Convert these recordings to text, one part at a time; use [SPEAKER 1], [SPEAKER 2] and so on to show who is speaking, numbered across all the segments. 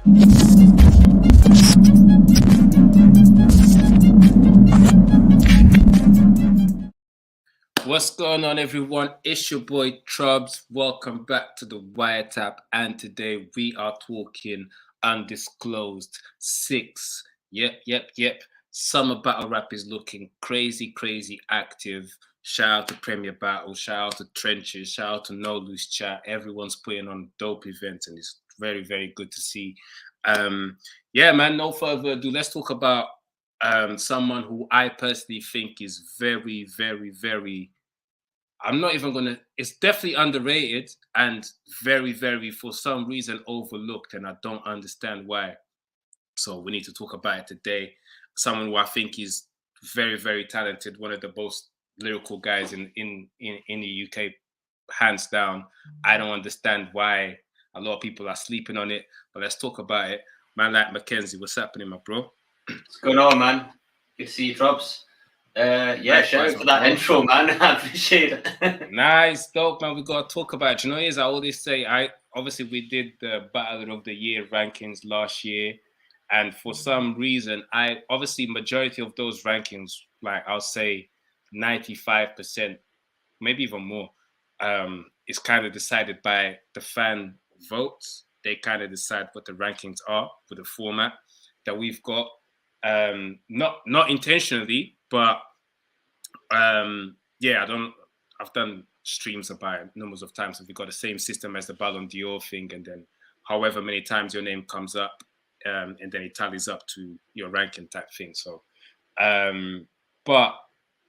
[SPEAKER 1] What's going on, everyone? It's your boy Trubs. Welcome back to the Wiretap, and today we are talking Undisclosed 6. Yep. Summer battle rap is looking crazy active. Shout out to Premier Battles, shout out to Trenches, shout out to No Loose Chat. Everyone's putting on dope events, and it's very good to see. Yeah, man. No further ado. Let's talk about someone who I personally think is very. I'm not even gonna. It's definitely underrated and very, for some reason, overlooked, and I don't understand why. So we need to talk about it today. Someone who I think is very talented, one of the most lyrical guys in the UK, hands down. I don't understand why a lot of people are sleeping on it, but let's talk about it. Man, like Mackenzie, what's happening, my bro?
[SPEAKER 2] What's going on, man? Good to see you, Trubs. Shout out for that intro, man. I appreciate it.
[SPEAKER 1] Nice, dope, man. We gotta talk about it. You know, as I always say, obviously we did the Battle of the Year rankings last year, and for some reason, majority of those rankings, like I'll say 95%, maybe even more, is kind of decided by the fan votes. They kind of decide what the rankings are with the format that we've got. Not intentionally, but I've done streams about it numbers of times. We've got the same system as the Ballon d'Or thing, and then however many times your name comes up, and then it tallies up to your ranking type thing. So, but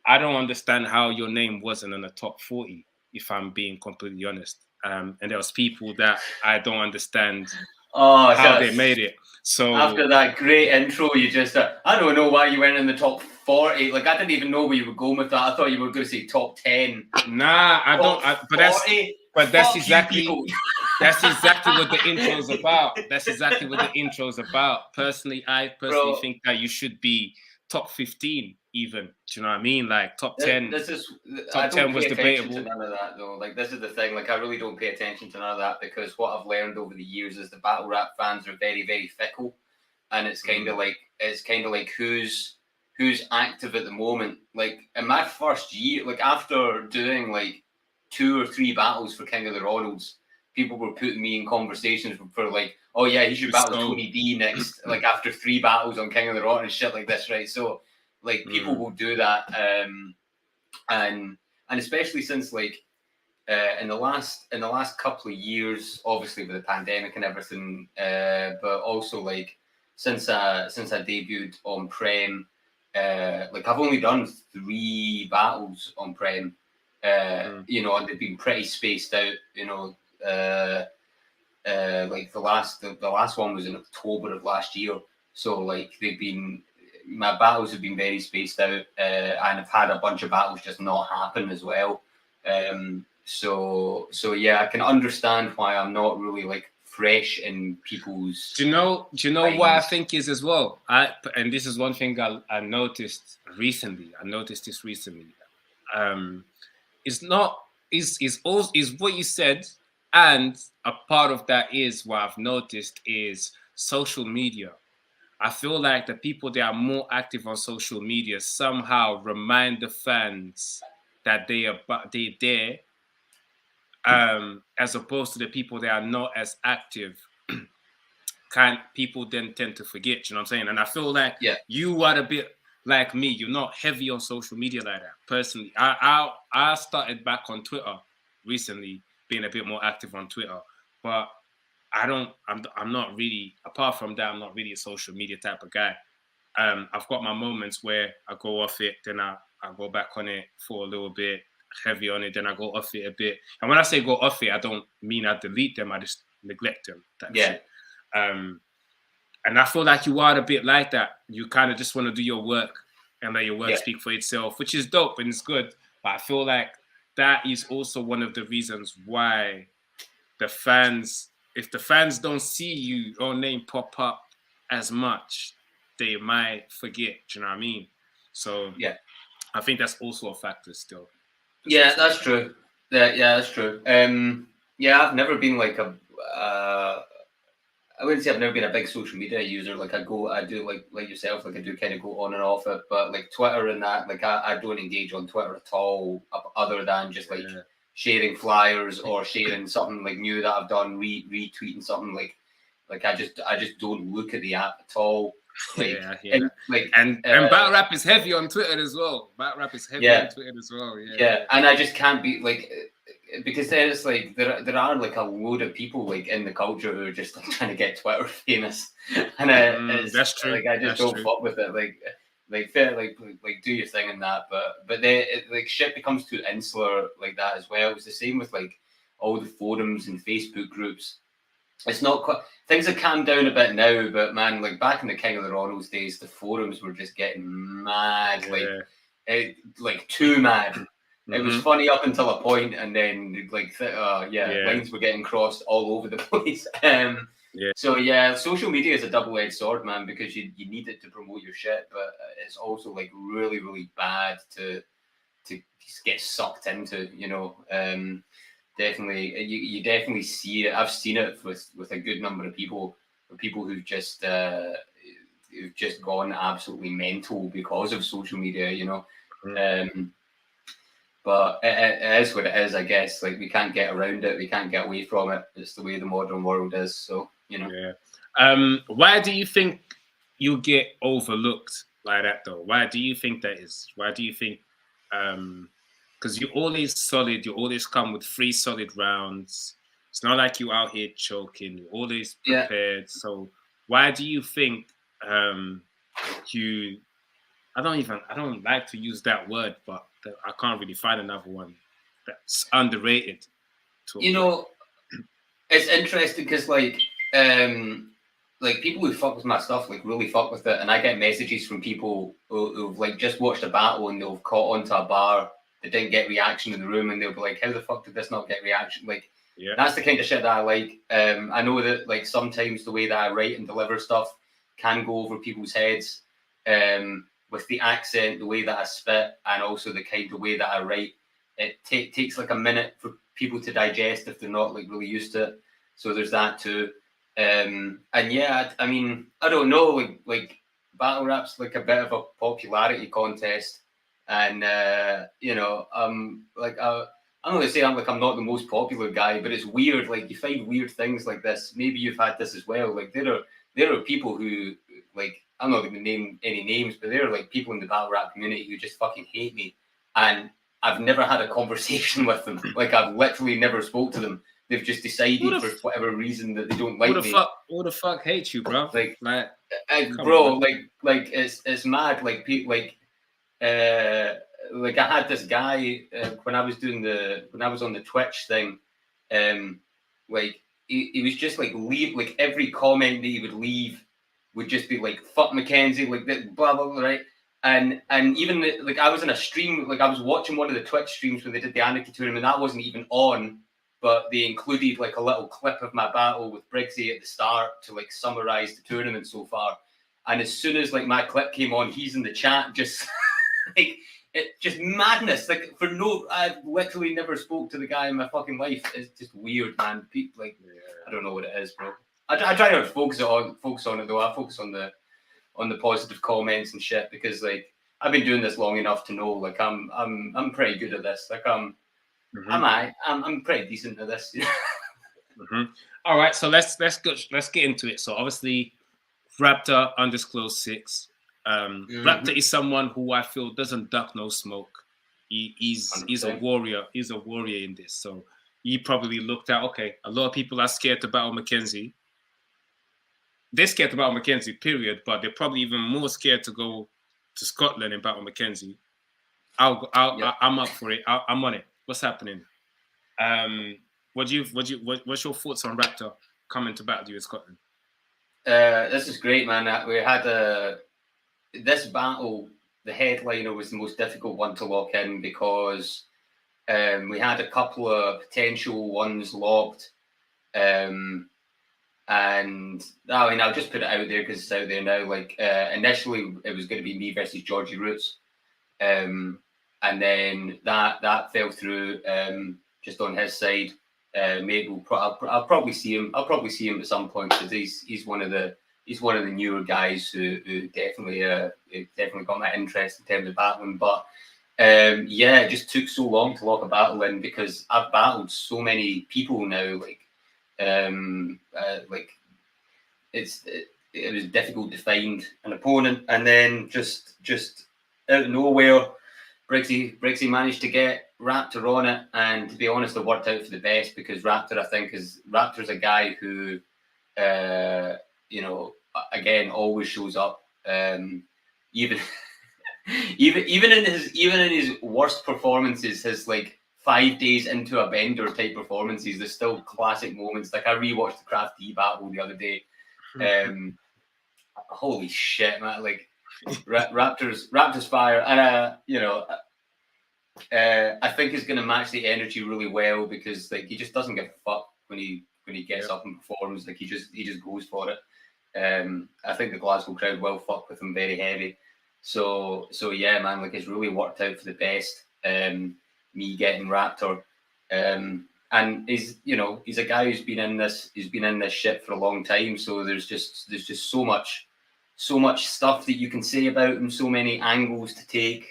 [SPEAKER 1] I don't understand how your name wasn't in the top 40, if I'm being completely honest. And there was people that I don't understand how they made it. So
[SPEAKER 2] after that great intro, you just I don't know why you went in the top 40. Like I didn't even know where you were going with that. I thought you were going to say top 10.
[SPEAKER 1] Nah, I don't. But that's exactly what the intro's about. That's exactly what the intro's about. Personally, I think that you should be top 15 even. Do you know what I mean? Like top 10.
[SPEAKER 2] Top 10 was debatable. To none of that though. Like this is the thing. Like I really don't pay attention to none of that because what I've learned over the years is the battle rap fans are very fickle, and it's kind of like who's active at the moment. Like in my first year, like after doing like 2 or 3 battles for King of the Ronalds, people were putting me in conversations for like, oh yeah, he should battle Tony D next. Like after 3 battles on King of the Rock and shit like this, right? So like people will do that, and especially since like in the last couple of years, obviously with the pandemic and everything, but also like since I debuted on Prem, like I've only done 3 battles on Prem, you know, and they've been pretty spaced out, you know. Like the last one was in October of last year, so like my battles have been very spaced out, and I've had a bunch of battles just not happen as well. So yeah, I can understand why I'm not really like fresh in people's.
[SPEAKER 1] Do you know what I think is as well? And this is one thing I noticed recently. It's not is what you said, and a part of that is what I've noticed is social media. I feel like the people that are more active on social media somehow remind the fans that they're there, as opposed to the people that are not as active. People then tend to forget, you know what I'm saying? And I feel like you are a bit like me. You're not heavy on social media like that. Personally, I started back on Twitter recently, being a bit more active on Twitter, but I'm not really, apart from that, I'm not really a social media type of guy. I've got my moments where I go off it, then I go back on it for a little bit, heavy on it, then I go off it a bit. And when I say go off it, I don't mean I delete them, I just neglect them. Shit. And I feel like you are a bit like that. You kind of just want to do your work and let your work speak for itself, which is dope and it's good. But I feel like that is also one of the reasons why the fans, if the fans don't see your name pop up as much, they might forget. Do you know what I mean? So I think that's also a factor still.
[SPEAKER 2] Yeah, that's true. Yeah, that's true. I've never been like I wouldn't say I've never been a big social media user. Like I do like yourself, like I do kind of go on and off it. But like Twitter and that, like I don't engage on Twitter at all, other than just like sharing flyers or sharing something like new that I've done, retweeting something like I just don't look at the app at all. Like,
[SPEAKER 1] and battle rap is heavy on Twitter as well. Battle rap is heavy on Twitter as well.
[SPEAKER 2] Yeah, and I just can't be like, because then it's like there are like a load of people like in the culture who are just like trying to get Twitter famous, and
[SPEAKER 1] that's true.
[SPEAKER 2] Like I just don't fuck with it. Like do your thing and that, but then like shit becomes too insular like that as well. It's the same with like all the forums and Facebook groups. It's not quite, things have calmed down a bit now, but man, like back in the King of the Ronalds days, the forums were just getting mad, like too mad. It was funny up until a point, and then lines were getting crossed all over the place. So yeah, social media is a double-edged sword, man, because you need it to promote your shit, but it's also like really, really bad to just get sucked into, you know. Definitely, you definitely see it. I've seen it with a good number of people who've just gone absolutely mental because of social media, you know. But it is what it is, I guess. Like we can't get around it, we can't get away from it. It's the way the modern world is. So you know.
[SPEAKER 1] Yeah. Why do you think you get overlooked like that, though? Why do you think that is? Why do you think? Because you're always solid, you always come with 3 solid rounds. It's not like you out here choking. You're always prepared. So why do you think you? I don't like to use that word, but I can't really find another one that's underrated.
[SPEAKER 2] You know, it's interesting because like people who fuck with my stuff like really fuck with it, and I get messages from people who've like just watched a battle and they've caught onto a bar. They didn't get reaction in the room, and they'll be like, "How the fuck did this not get reaction?" Like, that's the kind of shit that I like. I know that like sometimes the way that I write and deliver stuff can go over people's heads, with the accent, the way that I spit, and also the kind of way that I write. It takes like a minute for people to digest if they're not like really used to it. So there's that too. And yeah, I mean, I don't know, like battle rap's like a bit of a popularity contest. And you know, I'm not gonna say I'm not the most popular guy, but it's weird. Like you find weird things like this. Maybe you've had this as well. Like there are people who like, I'm not gonna name any names, but there are like people in the battle rap community who just fucking hate me, and I've never had a conversation with them. Like I've literally never spoke to them. They've just decided for whatever reason that they don't like me.
[SPEAKER 1] Who the fuck hates you, bro?
[SPEAKER 2] Like
[SPEAKER 1] bro,
[SPEAKER 2] on, like it's mad. Like people like I had this guy when I was on the Twitch thing, like he was just like like every comment that he would leave would just be like fuck Mackenzie, like that, blah blah blah, right? And even like I was in a stream, like I was watching one of the Twitch streams when they did the Anarchy tournament, that wasn't even on, but they included like a little clip of my battle with Briggsy at the start to like summarize the tournament so far. And as soon as like my clip came on, he's in the chat just like it just madness. Like I've literally never spoke to the guy in my fucking life. It's just weird, man. People like I don't know what it is, bro. I try not to focus on it though. I focus on the positive comments and shit, because like I've been doing this long enough to know like I'm pretty good at this. Like I'm pretty decent at this.
[SPEAKER 1] All right, so let's get into it. So obviously, Raptor undisclosed 6. Raptor is someone who I feel doesn't duck no smoke. He's a warrior. He's a warrior in this. So he probably looked at, okay, a lot of people are scared to battle Mackenzie. They're scared to battle Mackenzie, period. But they're probably even more scared to go to Scotland and battle Mackenzie. I'm up for it. I'm on it. What's happening? What's your thoughts on Raptor coming to battle you in Scotland?
[SPEAKER 2] This is great, man. We had this battle. The headliner was the most difficult one to lock in because we had a couple of potential ones locked. And I mean, I'll just put it out there because it's out there now. Like initially, it was going to be me versus Georgie Roots, and then that fell through just on his side. maybe I'll probably see him. I'll probably see him at some point because he's one of the newer guys who definitely got my interest in terms of battling. But it just took so long to lock a battle in because I've battled so many people now. It was difficult to find an opponent, and then just out of nowhere, Briggsy managed to get Raptor on it, and to be honest, it worked out for the best because Raptor's a guy who, again, always shows up, even in his worst performances, his like 5 days into a bender type performances, there's still classic moments. Like I rewatched the Craft D battle the other day. Holy shit, man! Like Raptor's fire, and I think he's going to match the energy really well because like he just doesn't give a fuck when he gets up and performs. Like he just goes for it. I think the Glasgow crowd will fuck with him very heavy. So yeah, man, like it's really worked out for the best. Me getting Raptor, and he's a guy who's been in this shit for a long time. So there's just so much stuff that you can say about him, so many angles to take.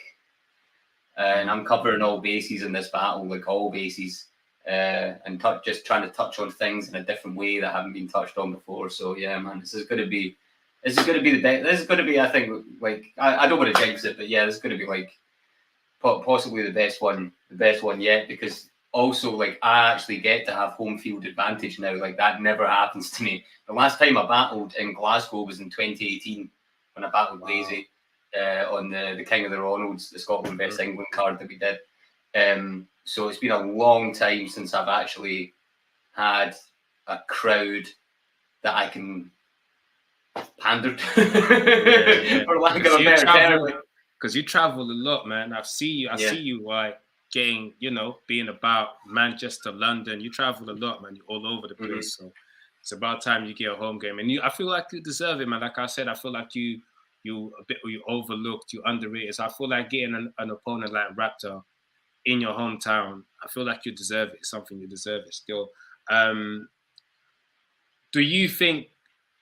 [SPEAKER 2] And I'm covering all bases in this battle, like all bases, and just trying to touch on things in a different way that haven't been touched on before. So yeah, man, this is going to be the best. This is going to be, I think, like I don't want to jinx it, but yeah, this is going to be like possibly the best one yet. Because also, like I actually get to have home field advantage now. Like that never happens to me. The last time I battled in Glasgow was in 2018 when I battled Lazy. On the King of the Ronalds, the Scotland vs England card that we did. So it's been a long time since I've actually had a crowd that I can pander to, for lack of a better term.
[SPEAKER 1] Because you travel a lot, man. I see you being about Manchester, London. You travel a lot, man. You're all over the place. So it's about time you get a home game. And I feel like you deserve it, man. Like I said, I feel like you overlooked, you underrated. So I feel like getting an opponent like Raptor in your hometown, I feel like you deserve it. It's something you deserve it still. Do you think,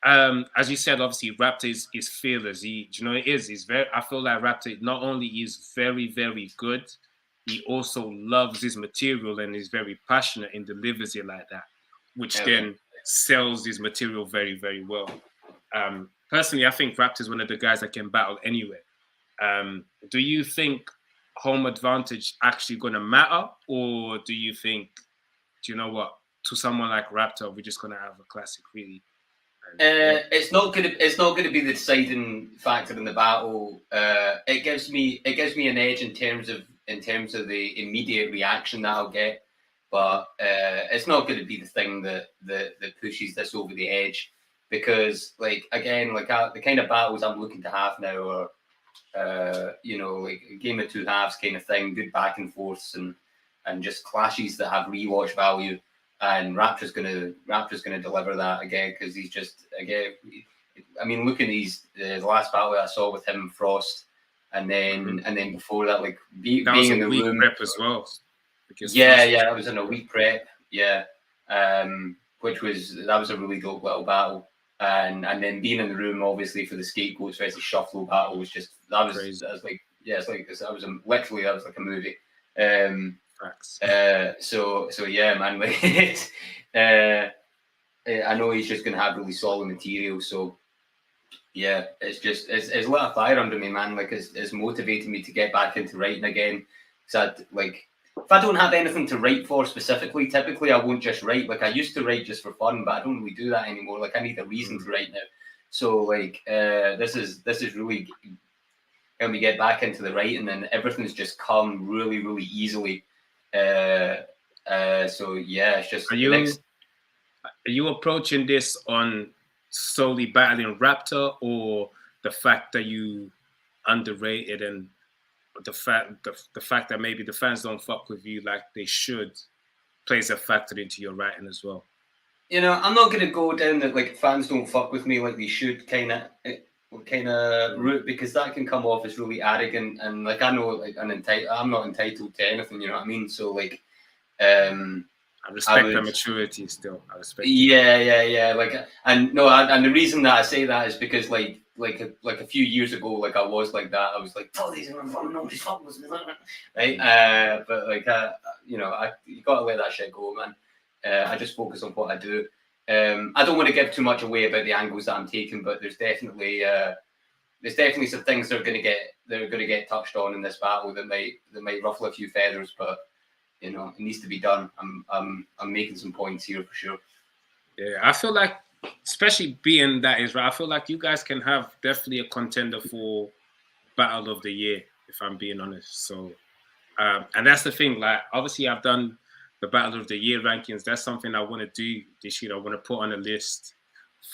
[SPEAKER 1] as you said, obviously Raptor is fearless. He's very. I feel like Raptor not only is very, very good, he also loves his material and is very passionate and delivers it like that, which then sells his material very, very well. Personally, I think Raptor is one of the guys that can battle anywhere. Do you think home advantage actually going to matter, or do you think, to someone like Raptor, we're just going to have a classic, really?
[SPEAKER 2] It's not going to be the deciding factor in the battle. It gives me an edge in terms of the immediate reaction that I'll get, but it's not going to be the thing that pushes this over the edge. Because, like, again, like the kind of battles I'm looking to have now are, like a game of two halves kind of thing, good back and forths and just clashes that have rewatch value. And Raptor's gonna deliver that again because he's just I mean, look at the last battle I saw with him and Frost, and then before that, like being in the room
[SPEAKER 1] prep as well.
[SPEAKER 2] That was in a week prep. Yeah. That was a really dope little battle. And then being in the room, obviously, for the Scapegoats versus Shufflo battle was just crazy. That was like a movie. So yeah, man. Like, I know he's just gonna have really solid material. So yeah, it's lit a fire under me, man. Like it's motivating me to get back into writing again. So if I don't have anything to write for specifically, typically I won't just write. Like I used to write just for fun, but I don't really do that anymore. Like I need a reason to write now. So like this is really helping me get back into the writing, and everything's just come really, really easily. So yeah, it's just.
[SPEAKER 1] Are you approaching this on solely battling Raptor, or the fact that you underrated and the fact that maybe the fans don't fuck with you like they should plays a factor into your writing as well?
[SPEAKER 2] I'm not going to go down that like fans don't fuck with me like they should kind of route, because that can come off as really arrogant, and like I know like I'm not entitled to anything, you know what I mean? So like
[SPEAKER 1] I I respect the maturity still. I respect.
[SPEAKER 2] Yeah. Like, and no, and the reason that I say that is because like a few years ago, like I was like that. I was like, "Oh, these are nobody's fucking," right? But like, you got to let that shit go, man. I just focus on what I do. I don't want to give too much away about the angles that I'm taking, but there's definitely some things that are going to get touched on in this battle that might ruffle a few feathers, but it needs to be done. I'm making some points here for sure.
[SPEAKER 1] Yeah, I feel like, especially being that Israel, I feel like you guys can have definitely a contender for Battle of the Year, if I'm being honest. So, and that's the thing. Like, obviously, I've done the Battle of the Year rankings. That's something I want to do this year. I want to put on a list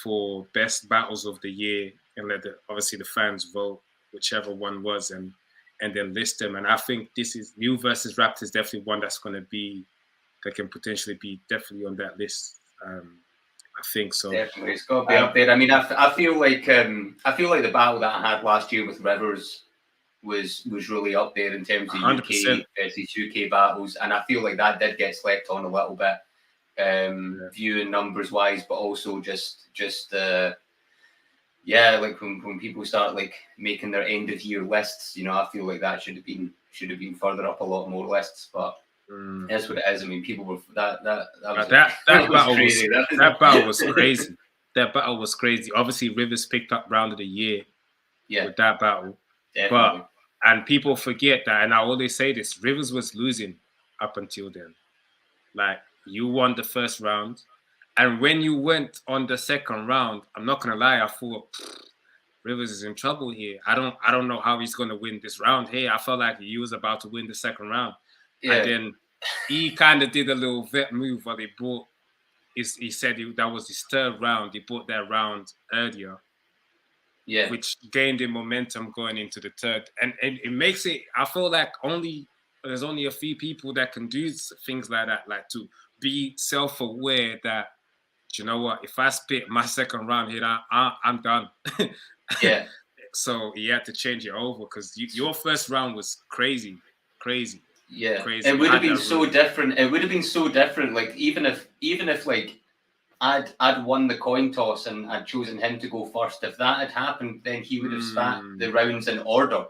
[SPEAKER 1] for best battles of the year and let obviously the fans vote whichever one was and then list them. And I think this is you versus Raptor is definitely one that's going to be that can potentially be definitely on that list. I think so.
[SPEAKER 2] Definitely, it's got to be up there. I mean, I feel like the battle that I had last year with Rivers was really up there in terms of 100%. UK versus UK battles, and I feel like that did get slept on a little bit, viewing numbers wise, but also just like when people start like making their end of year lists, I feel like that should have been further up a lot more lists, but. That's what it is. I mean, people were that battle
[SPEAKER 1] crazy. That battle was crazy. That battle was crazy. Obviously, Rivers picked up round of the year with that battle.
[SPEAKER 2] Definitely.
[SPEAKER 1] And people forget that, and I always say this: Rivers was losing up until then. Like, you won the first round, and when you went on the second round, I'm not gonna lie, I thought Rivers is in trouble here. I don't know how he's gonna win this round here. I felt like he was about to win the second round. Yeah. And then he kind of did a little vet move where he said that was his third round. He bought that round earlier, which gained him momentum going into the third. And it makes it, I feel like there's only a few people that can do things like that, like to be self-aware that, you know what, if I spit my second round here, I'm done.
[SPEAKER 2] Yeah.
[SPEAKER 1] So he had to change it over because your first round was crazy.
[SPEAKER 2] Yeah, crazy. It would have been so different. It would have been so different. Like even if like I'd won the coin toss and I'd chosen him to go first. If that had happened, then he would have spat the rounds in order.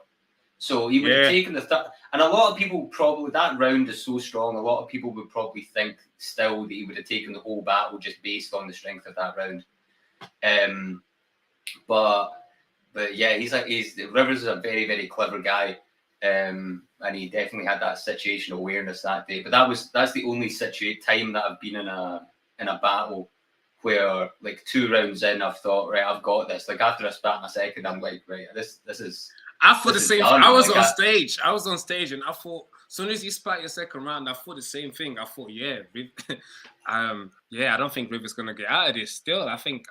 [SPEAKER 2] So he would have taken the and a lot of people probably, that round is so strong. A lot of people would probably think still that he would have taken the whole battle just based on the strength of that round. But yeah, Rivers is a very, very clever guy. And he definitely had that situational awareness that day. But that's the only time that I've been in a battle where like 2 rounds in, I've thought, right, I've got this. Like after I spat my second, I'm like, right, this is.
[SPEAKER 1] I thought the same. I was on stage. I was on stage, and I thought, as soon as you spat your second round, I thought the same thing. I thought, I don't think Rivers gonna get out of this. Still, I think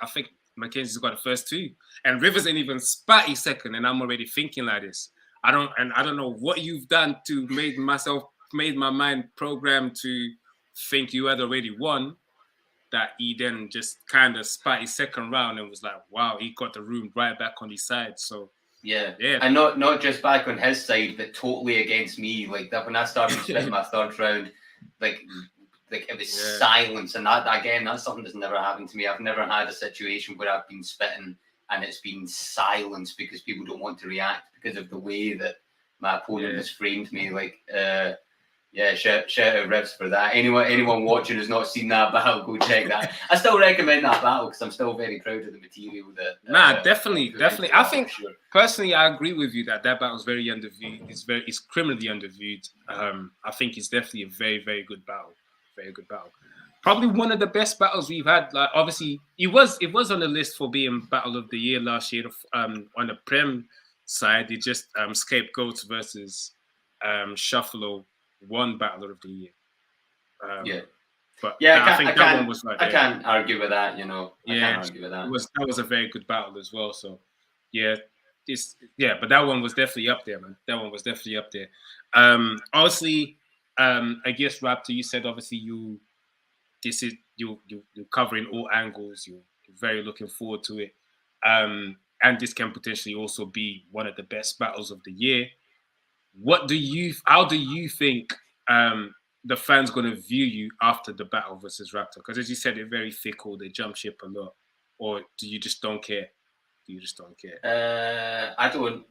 [SPEAKER 1] Mackenzie's got the first 2, and Rivers ain't even spat his second, and I'm already thinking like this. I don't know what you've done to made my mind programmed to think you had already won. That he then just kind of spat his second round and was like, wow, he got the room right back on his side. So
[SPEAKER 2] yeah, and not just back on his side, but totally against me. Like that when I started spitting my third round, like it was silence, and that again, that's something that's never happened to me. I've never had a situation where I've been spitting and it's been silence because people don't want to react because of the way that my opponent has framed me. Like, shout out Rivs for that. Anyone watching who's not seen that battle, go check that. I still recommend that battle because I'm still very proud of the material.
[SPEAKER 1] Definitely. I think personally, I agree with you that battle is very underviewed. It's criminally underviewed. I think it's definitely a very, very good battle. Very good battle. Probably one of the best battles we've had. Like, obviously, it was on the list for being Battle of the Year last year. On the Prem side, it just Scapegoats versus Shuffalo won Battle of the Year. But I think that one was like.
[SPEAKER 2] I can't argue with that. I can't argue with that.
[SPEAKER 1] That was a very good battle as well. So but that one was definitely up there, man. That one was definitely up there. Obviously, I guess Raptor, you said obviously you're covering all angles. You're very looking forward to it, and this can potentially also be one of the best battles of the year. How do you think the fans going to view you after the battle versus Raptor? Because as you said, they're very fickle. They jump ship a lot. Or do you just don't care? You just don't care?
[SPEAKER 2] I don't,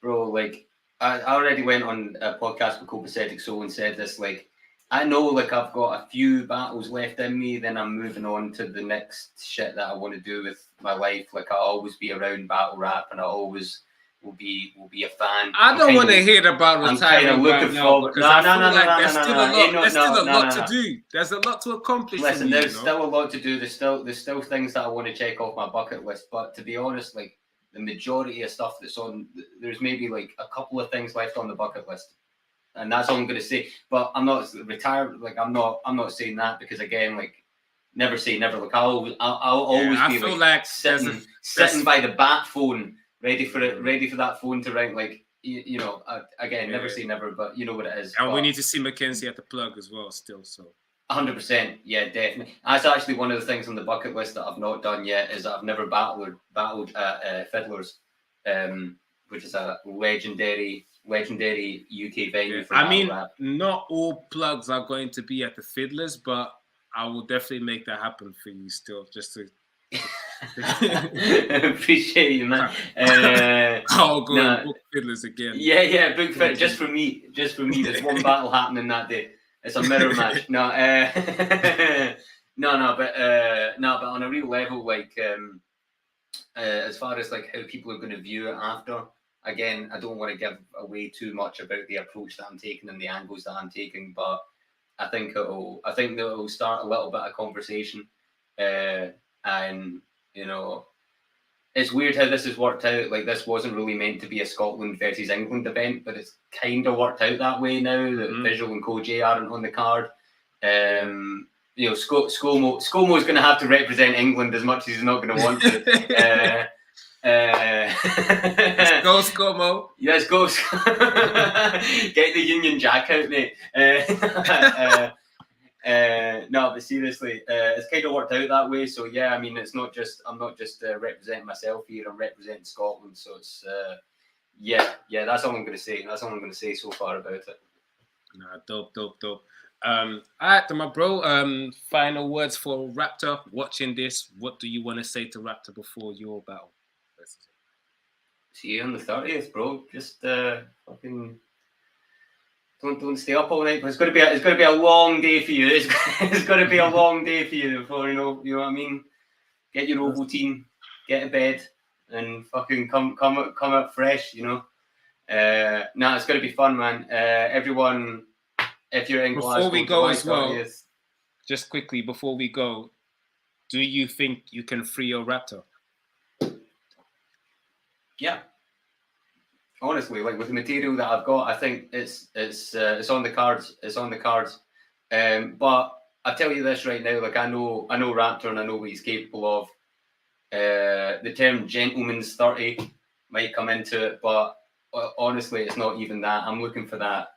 [SPEAKER 2] bro. Like I already went on a podcast with Copacetic Soul and said this. Like I know, like I've got a few battles left in me. Then I'm moving on to the next shit that I want to do with my life. Like I'll always be around battle rap, and I always will be a fan.
[SPEAKER 1] I don't want to hear about retiring right now because I feel like there's still a lot to do. There's a lot to accomplish.
[SPEAKER 2] Listen, there's still a lot to do. There's still things that I want to check off my bucket list. But to be honest, like the majority of stuff that's on, there's maybe like a couple of things left on the bucket list, and that's all I'm going to say. But I'm not retired. Like I'm not saying that because again, like never say never. Like I'll always be like sitting by the bat phone. Ready for that phone to ring, like you know. Again, never say never, but you know what it is.
[SPEAKER 1] And we need to see Mackenzie at the plug as well, still. So
[SPEAKER 2] 100%, yeah, definitely. That's actually one of the things on the bucket list that I've not done yet. Is that I've never battled at Fiddlers, which is a legendary UK venue for battle rap.
[SPEAKER 1] Not all plugs are going to be at the Fiddlers, but I will definitely make that happen for you. Still, just to.
[SPEAKER 2] Appreciate you, man.
[SPEAKER 1] I'll go and book Fiddlers again.
[SPEAKER 2] Yeah, book Fiddlers just for me. There's one battle happening that day. It's a mirror match. But on a real level, like as far as like how people are going to view it after. Again, I don't want to give away too much about the approach that I'm taking and the angles that I'm taking, but I think it'll start a little bit of conversation. And you know, it's weird how this has worked out. Like this wasn't really meant to be a Scotland versus England event, but it's kind of worked out that way now that Visual and Koji aren't on the card. You know, ScoMo is going to have to represent England as much as he's not going to want to.
[SPEAKER 1] Let's go, ScoMo.
[SPEAKER 2] Yes, go. Get the Union Jack out, mate. No, but seriously, it's kind of worked out that way. So yeah, I mean, I'm not just representing myself here. I'm representing Scotland. So it's yeah. That's all I'm going to say. That's all I'm going to say so far about it.
[SPEAKER 1] Nah, dope. All right, my bro. Final words for Raptor watching this. What do you want to say to Raptor before your battle?
[SPEAKER 2] See you on the 30th, bro. Just fucking. Don't stay up all night. But it's going to be a long day for you. It's going to be a long day for you before you know what I mean. Get your Ovaltine, get to bed, and fucking come up fresh. You know. It's going to be fun, man. Everyone, if you're in Glasgow,
[SPEAKER 1] before we go as
[SPEAKER 2] 30th,
[SPEAKER 1] well, just quickly before we go, do you think you can free your Raptor?
[SPEAKER 2] Yeah. Honestly, like with the material that I've got, I think it's on the cards. It's on the cards. But I tell you this right now, like I know Raptor and I know what he's capable of. The term gentleman's 30 might come into it, but honestly, it's not even that. I'm looking for that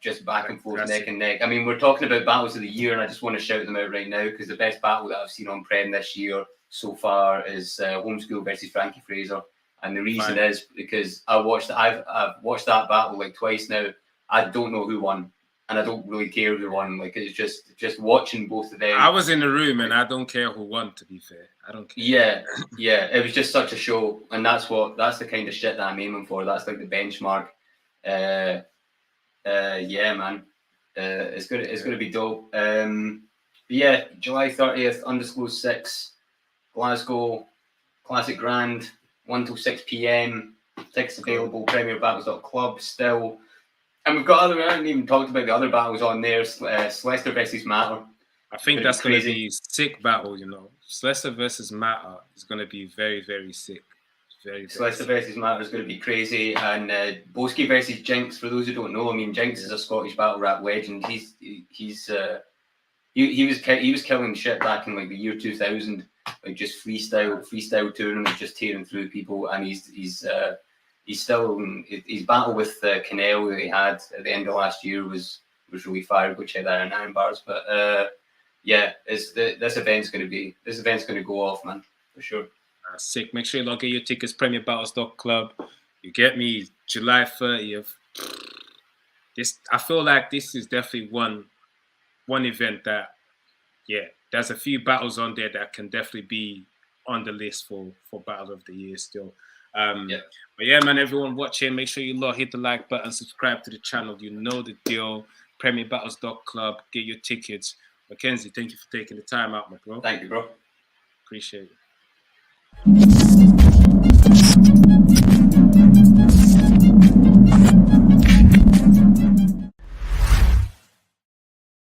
[SPEAKER 2] just back and forth, neck and neck. I mean, we're talking about battles of the year, and I just want to shout them out right now because the best battle that I've seen on Prem this year so far is Homeschool versus Frankie Fraser. And the reason is because I've watched that battle like twice now. I don't know who won, and I don't really care who won. Like it's just watching both of them.
[SPEAKER 1] I was in the room, and I don't care who won. To be fair, I don't care.
[SPEAKER 2] Yeah. It was just such a show, and that's the kind of shit that I'm aiming for. That's like the benchmark. Yeah, man. It's gonna be dope. Yeah, July 30th, Undisclosed 6, Glasgow, Classic Grand. 1 till 6 p.m. Tickets available, PremierBattles.club still. And we've got I haven't even talked about the other battles on there. Leicester versus Matter.
[SPEAKER 1] I think that's going to be a sick battle, you know. Leicester versus Matter is going to be very, very sick.
[SPEAKER 2] Leicester versus Matter is going to be crazy. And Boski versus Jinx, for those who don't know, I mean, Jinx is a Scottish battle rap legend. He was killing shit back in like the year 2000. Like just freestyle touring, just tearing through people, and he's still his battle with Canel that he had at the end of last year was really fire. Go check that out in Iron Bars. But yeah, this event's going to go off, man, for sure.
[SPEAKER 1] Sick. Make sure you log in your tickets, PremierBattles.club. You get me, July 30th. I feel like this is definitely one event that, there's a few battles on there that can definitely be on the list for Battle of the Year still. But yeah, man, everyone watching, make sure you hit the like button, subscribe to the channel. You know the deal. PremierBattles.club. Get your tickets. Mackenzie, thank you for taking the time out, my bro.
[SPEAKER 2] Thank you, bro.
[SPEAKER 1] Appreciate it.